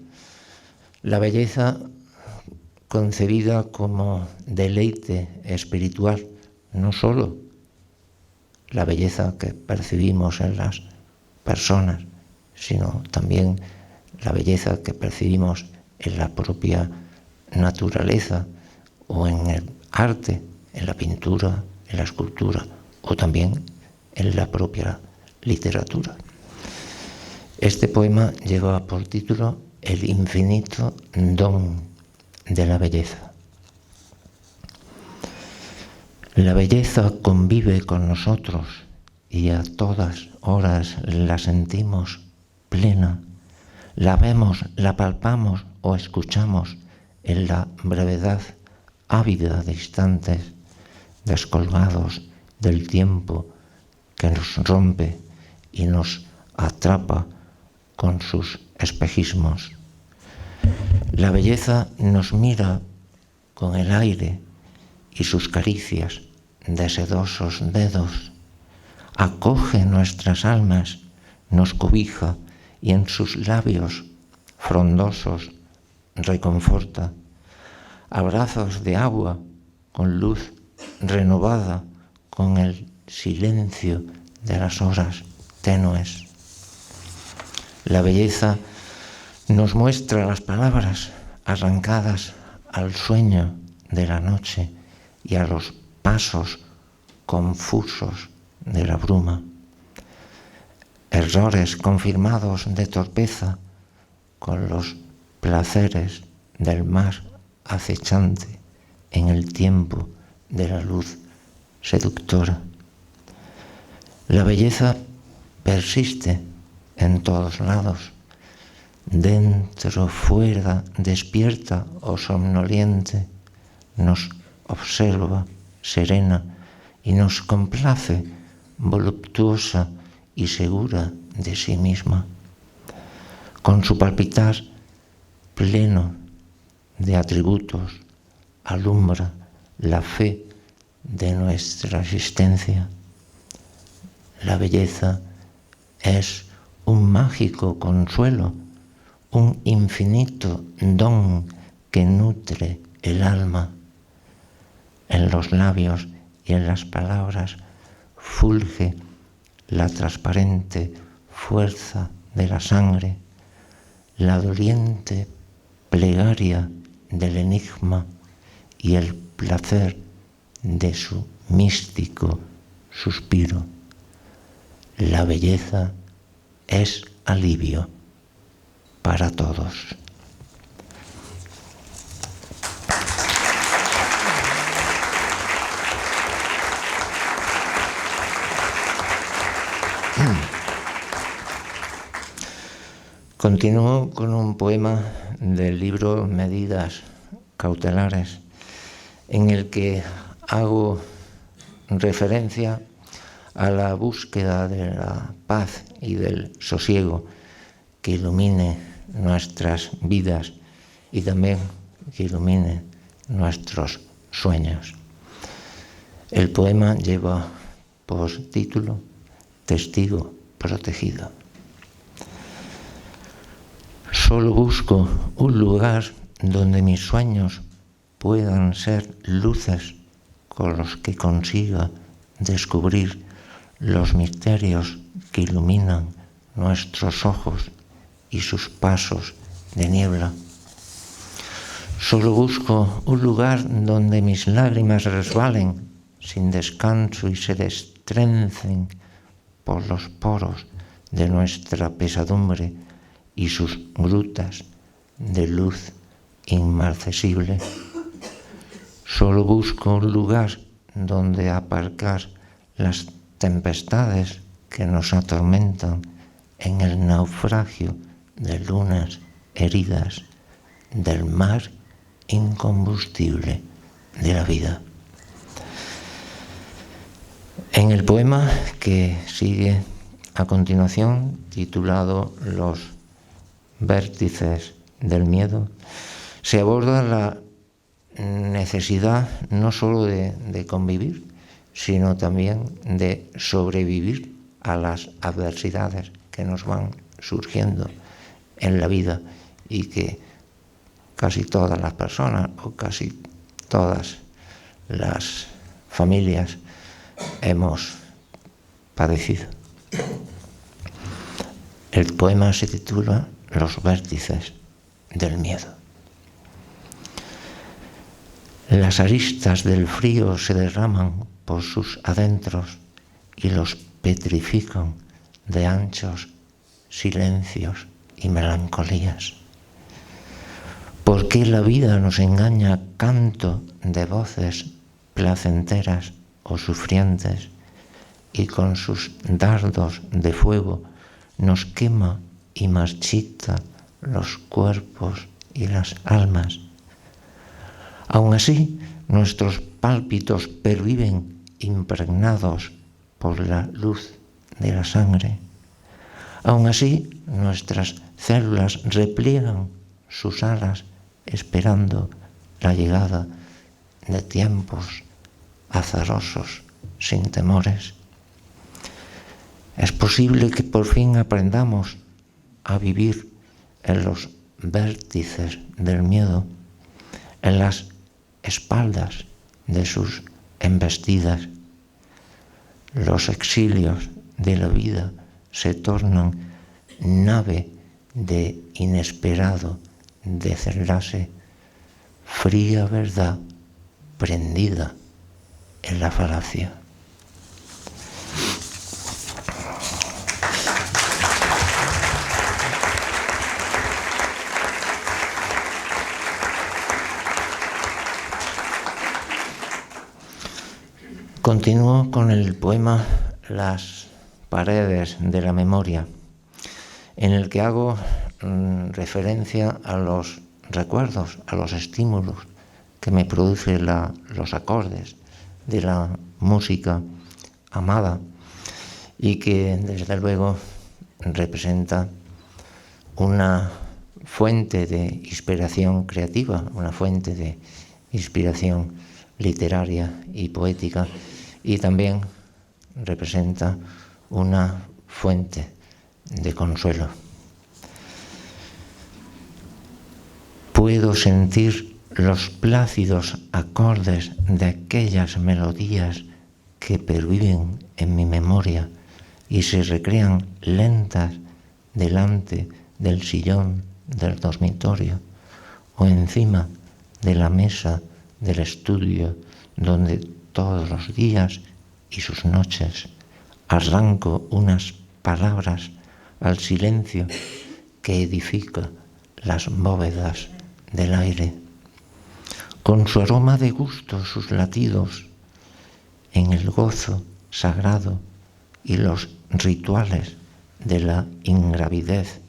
[SPEAKER 4] La belleza concebida como deleite espiritual, no solo la belleza que percibimos en las personas, sino también la belleza que percibimos en la propia naturaleza o en el arte, en la pintura, en la escultura o también en la propia literatura. Este poema lleva por título El infinito don de la belleza. La belleza convive con nosotros y a todas horas la sentimos plena. La vemos, la palpamos o escuchamos en la brevedad ávida de instantes descolgados del tiempo que nos rompe y nos atrapa con sus espejismos. La belleza nos mira con el aire y sus caricias de sedosos dedos. Acoge nuestras almas, nos cobija y en sus labios frondosos reconforta. Abrazos de agua con luz renovada, con el silencio de las horas tenues. La belleza nos muestra las palabras arrancadas al sueño de la noche y a los pasos confusos de la bruma. Errores confirmados de torpeza con los placeres del mar acechante en el tiempo de la luz seductora. La belleza persiste en todos lados, dentro, fuera, despierta o somnoliente, nos observa serena y nos complace, voluptuosa y segura de sí misma. Con su palpitar pleno de atributos, alumbra la fe de nuestra existencia. La belleza es un mágico consuelo, un infinito don que nutre el alma. En los labios y en las palabras fulge la transparente fuerza de la sangre, la doliente plegaria del enigma y el placer de su místico suspiro. La belleza es alivio para todos. Continúo con un poema del libro Medidas cautelares, en el que hago referencia a la búsqueda de la paz y del sosiego que ilumine nuestras vidas y también que ilumine nuestros sueños. El poema lleva por título Testigo protegido. Solo busco un lugar donde mis sueños puedan ser luces con los que consiga descubrir los misterios que iluminan nuestros ojos y sus pasos de niebla. Solo busco un lugar donde mis lágrimas resbalen sin descanso y se destrencen por los poros de nuestra pesadumbre y sus grutas de luz inmarcesible. Solo busco un lugar donde aparcar las tempestades que nos atormentan en el naufragio de lunas heridas del mar incombustible de la vida. En el poema que sigue a continuación, titulado Los vértices del miedo, se aborda la necesidad no solo de convivir, sino también de sobrevivir a las adversidades que nos van surgiendo en la vida y que casi todas las personas o casi todas las familias hemos padecido. El poema se titula Los vértices del miedo. Las aristas del frío se derraman por sus adentros y los petrifican de anchos silencios y melancolías. ¿Por qué la vida nos engaña a canto de voces placenteras o sufrientes y con sus dardos de fuego nos quema y marchita los cuerpos y las almas? Aun así, nuestros pálpitos perviven impregnados por la luz de la sangre. Aun así, nuestras células repliegan sus alas esperando la llegada de tiempos azarosos, sin temores. Es posible que por fin aprendamos a vivir en los vértices del miedo, en las espaldas de sus embestidas. Los exilios de la vida se tornan nave de inesperado desenlace, fría verdad prendida en la falacia. Continúo con el poema Las paredes de la memoria, en el que hago referencia a los recuerdos, a los estímulos que me producen los acordes de la música amada y que desde luego representa una fuente de inspiración creativa, una fuente de inspiración literaria y poética, y también representa una fuente de consuelo. Puedo sentir los plácidos acordes de aquellas melodías que perviven en mi memoria y se recrean lentas delante del sillón del dormitorio o encima de la mesa del estudio, donde todos los días y sus noches arranco unas palabras al silencio que edifica las bóvedas del aire, con su aroma de gusto, sus latidos, en el gozo sagrado y los rituales de la ingravidez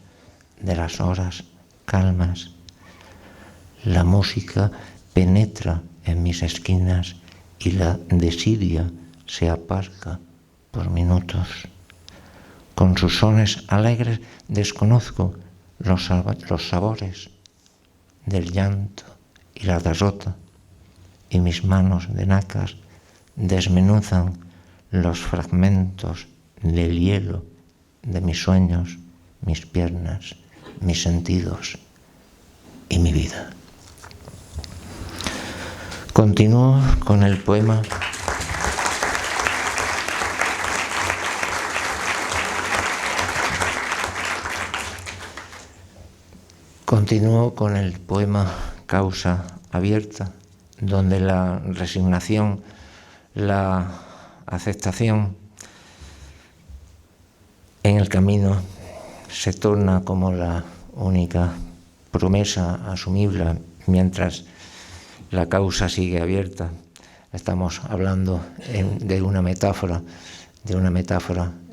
[SPEAKER 4] de las horas calmas. La música penetra en mis esquinas y la desidia se aparca por minutos. Con sus sones alegres desconozco los sabores del llanto y la derrota, y mis manos de nácar desmenuzan los fragmentos del hielo de mis sueños, mis piernas, mis sentidos y mi vida. Continúo con el poema Causa abierta, donde la resignación, la aceptación en el camino se torna como la única promesa asumible mientras la causa sigue abierta. Estamos hablando de una metáfora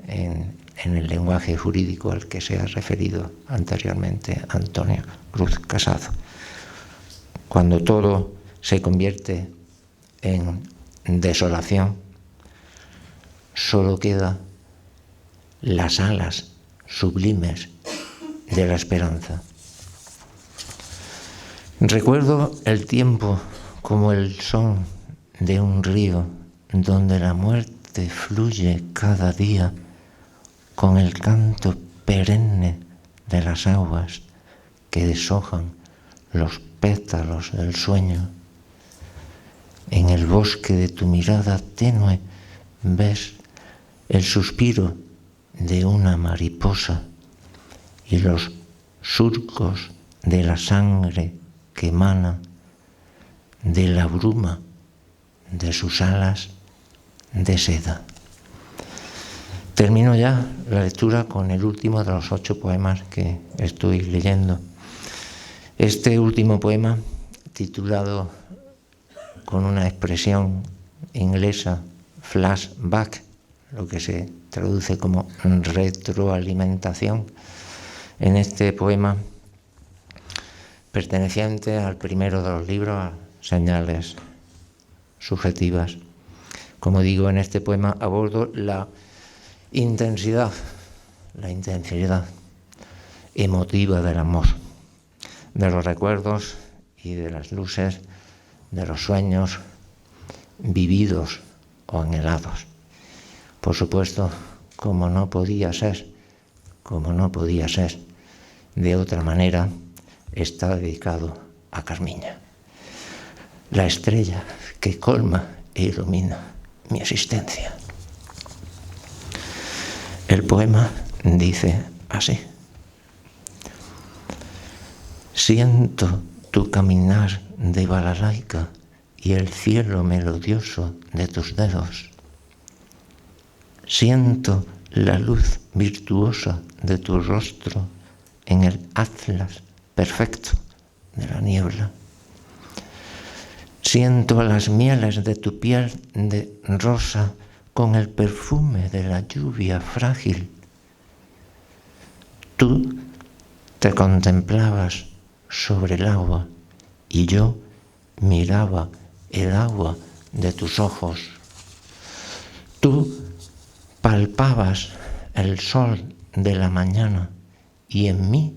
[SPEAKER 4] en el lenguaje jurídico al que se ha referido anteriormente Antonio Cruz Casado. Cuando todo se convierte en desolación, solo quedan las alas sublimes de la esperanza. Recuerdo el tiempo como el son de un río donde la muerte fluye cada día con el canto perenne de las aguas que deshojan los pétalos del sueño. En el bosque de tu mirada tenue ves el suspiro de una mariposa y los surcos de la sangre que emana de la bruma de sus alas de seda. Termino ya la lectura con el último de los 8 poemas que estoy leyendo. Este último poema, titulado con una expresión inglesa, flashback, lo que se traduce como retroalimentación, en este poema perteneciente al primero de los libros, Señales subjetivas. Como digo, en este poema abordo la intensidad emotiva del amor, de los recuerdos y de las luces, de los sueños vividos o anhelados. Por supuesto, como no podía ser de otra manera, está dedicado a Carmiña, la estrella que colma e ilumina mi existencia. El poema dice así: siento tu caminar de balalaica y el cielo melodioso de tus dedos. Siento la luz virtuosa de tu rostro en el atlas perfecto de la niebla. Siento las mieles de tu piel de rosa con el perfume de la lluvia frágil. Tú te contemplabas sobre el agua y yo miraba el agua de tus ojos. Tú palpabas el sol de la mañana y en mí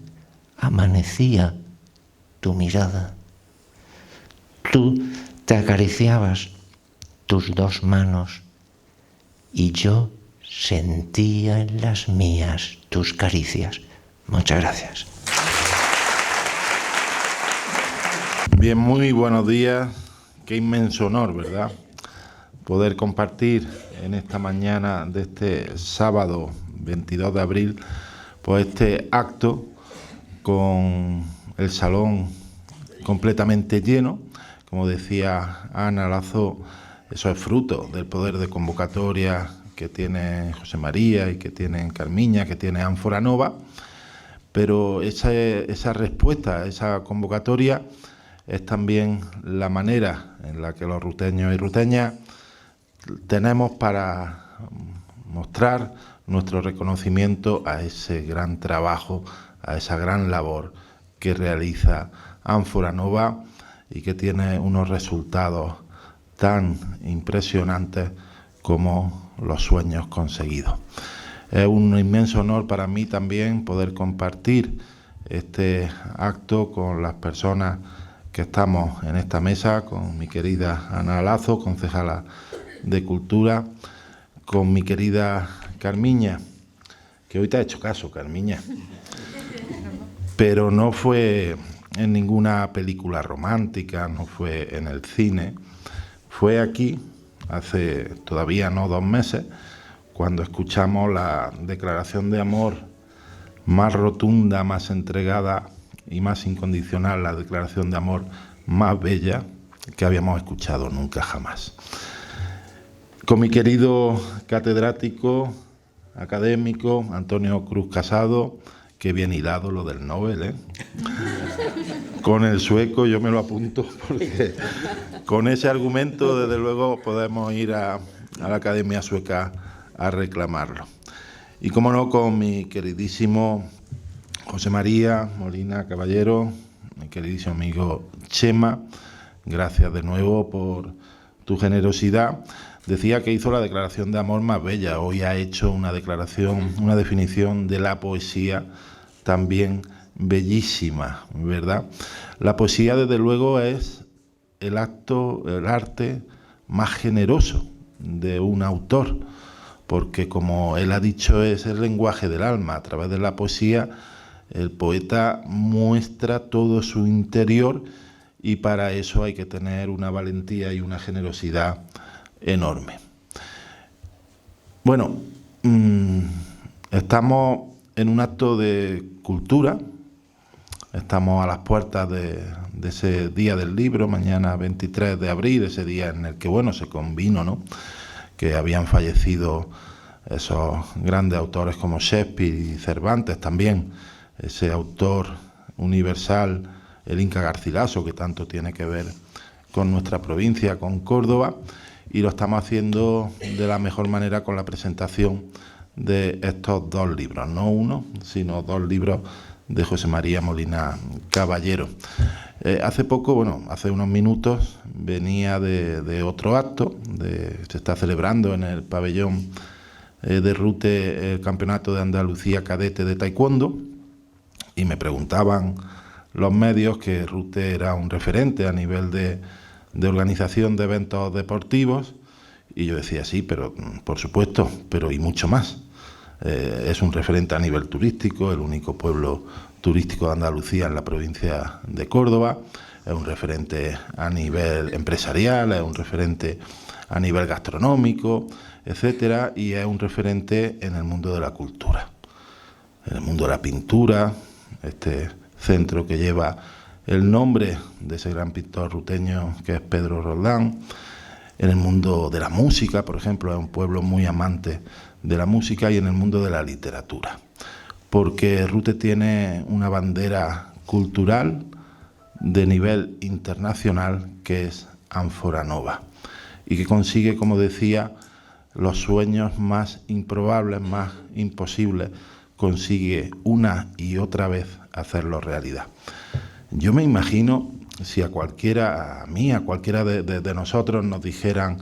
[SPEAKER 4] amanecía tu mirada. Tú te acariciabas tus dos manos y yo sentía en las mías tus caricias. Muchas gracias.
[SPEAKER 5] Bien, muy buenos días. Qué inmenso honor, ¿verdad?, poder compartir en esta mañana de este sábado 22 de abril, pues este acto con el salón completamente lleno. Como decía Ana Lazo, eso es fruto del poder de convocatoria que tiene José María y que tiene Carmiña, que tiene Ánfora Nova, pero esa respuesta a esa convocatoria es también la manera en la que los ruteños y ruteñas tenemos para mostrar nuestro reconocimiento a ese gran trabajo, a esa gran labor que realiza Ánfora Nova y que tiene unos resultados tan impresionantes como los sueños conseguidos. Es un inmenso honor para mí también poder compartir este acto con las personas que estamos en esta mesa, con mi querida Ana Lazo, concejala de Cultura, con mi querida Carmiña, que hoy te ha hecho caso, Carmiña, pero no fue en ninguna película romántica, no fue en el cine, fue aquí, hace todavía no 2 meses, cuando escuchamos la declaración de amor más rotunda, más entregada y más incondicional, la declaración de amor más bella que habíamos escuchado nunca jamás. Con mi querido catedrático, académico, Antonio Cruz Casado, que bien hilado lo del Nobel, ¿eh? Con el sueco yo me lo apunto, porque con ese argumento desde luego podemos ir a la Academia Sueca a reclamarlo. Y cómo no, con mi queridísimo José María Molina Caballero, mi queridísimo amigo Chema, gracias de nuevo por tu generosidad. Decía que hizo la declaración de amor más bella, hoy ha hecho una declaración, una definición de la poesía también bellísima, ¿verdad? La poesía, desde luego, es el arte más generoso de un autor, porque, como él ha dicho, es el lenguaje del alma. A través de la poesía, el poeta muestra todo su interior y para eso hay que tener una valentía y una generosidad enorme. Bueno, estamos en un acto de cultura, estamos a las puertas de ese día del libro, mañana 23 de abril, ese día en el que, bueno, se convino, ¿no?, que habían fallecido esos grandes autores como Shakespeare y Cervantes, también ese autor universal, el Inca Garcilaso, que tanto tiene que ver con nuestra provincia, con Córdoba, y lo estamos haciendo de la mejor manera con la presentación de estos 2 libros, no uno, sino 2 libros de José María Molina Caballero. Hace poco, bueno, hace unos minutos, venía de otro acto, se está celebrando en el pabellón de Rute el Campeonato de Andalucía Cadete de Taekwondo, y me preguntaban los medios que Rute era un referente a nivel de de organización de eventos deportivos. Y yo decía, sí, pero por supuesto, pero y mucho más. Es un referente a nivel turístico, el único pueblo turístico de Andalucía en la provincia de Córdoba, es un referente a nivel empresarial, es un referente a nivel gastronómico, etcétera, y es un referente en el mundo de la cultura, en el mundo de la pintura, este centro que lleva el nombre de ese gran pintor ruteño que es Pedro Roldán. En el mundo de la música, por ejemplo, es un pueblo muy amante de la música, y en el mundo de la literatura, porque Rute tiene una bandera cultural de nivel internacional que es Ánfora Nova, y que consigue, como decía, los sueños más improbables, más imposibles, consigue una y otra vez hacerlo realidad. Yo me imagino, si a cualquiera, a mí, a cualquiera de nosotros nos dijeran,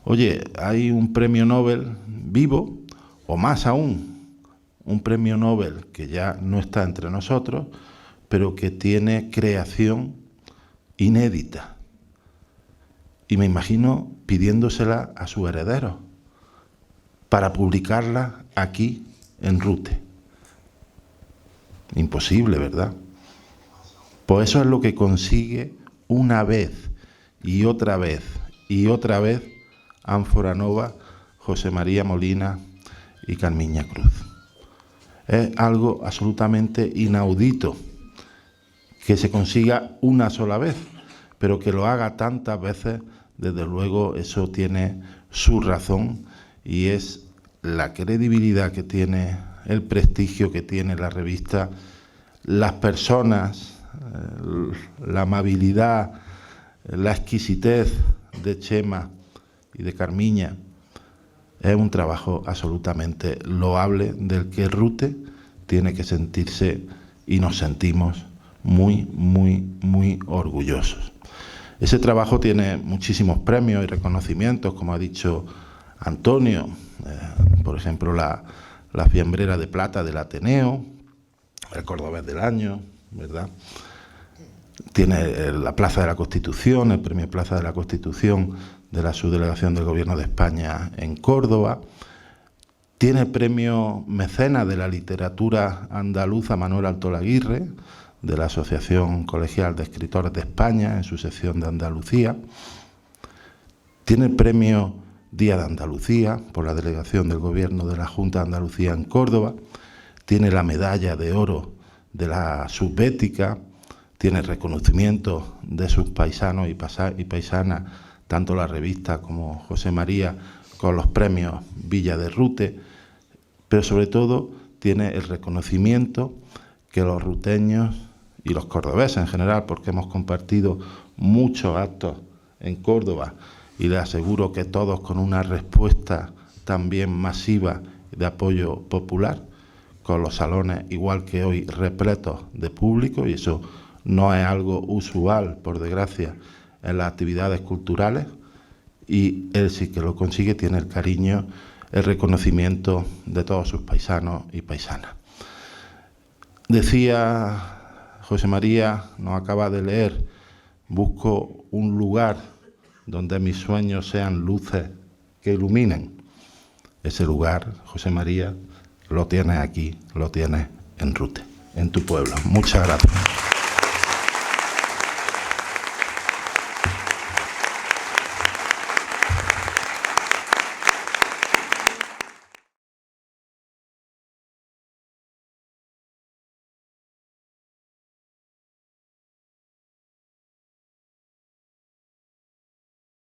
[SPEAKER 5] oye, hay un premio Nobel vivo, o más aún, un premio Nobel que ya no está entre nosotros, pero que tiene creación inédita. Y me imagino pidiéndosela a sus herederos para publicarla aquí en Rute. Imposible, ¿verdad? Pues eso es lo que consigue una vez y otra vez y otra vez Ánfora Nova, José María Molina y Carmiña Cruz. Es algo absolutamente inaudito que se consiga una sola vez, pero que lo haga tantas veces, desde luego eso tiene su razón, y es la credibilidad que tiene, el prestigio que tiene la revista, las personas, la amabilidad, la exquisitez de Chema y de Carmiña. Es un trabajo absolutamente loable del que Rute tiene que sentirse, y nos sentimos muy, muy, muy orgullosos. Ese trabajo tiene muchísimos premios y reconocimientos, como ha dicho Antonio, por ejemplo, la Fiambrera de Plata del Ateneo, el Cordobés del Año, ¿verdad? Tiene la Plaza de la Constitución, el Premio Plaza de la Constitución de la Subdelegación del Gobierno de España en Córdoba. Tiene el Premio Mecenas de la Literatura Andaluza Manuel Altolaguirre, de la Asociación Colegial de Escritores de España, en su sección de Andalucía. Tiene el Premio Día de Andalucía, por la delegación del Gobierno de la Junta de Andalucía en Córdoba. Tiene la Medalla de Oro de la Subbética. Tiene reconocimiento de sus paisanos y paisanas, tanto la revista como José María, con los premios Villa de Rute, pero sobre todo tiene el reconocimiento que los ruteños y los cordobeses en general, porque hemos compartido muchos actos en Córdoba, y les aseguro que todos con una respuesta también masiva de apoyo popular, con los salones igual que hoy repletos de público, y eso no es algo usual, por desgracia, en las actividades culturales, y él sí que lo consigue, tiene el cariño, el reconocimiento de todos sus paisanos y paisanas. Decía José María, nos acaba de leer, busco un lugar donde mis sueños sean luces que iluminen. Ese lugar, José María, lo tienes aquí, lo tienes en Rute, en tu pueblo. Muchas gracias.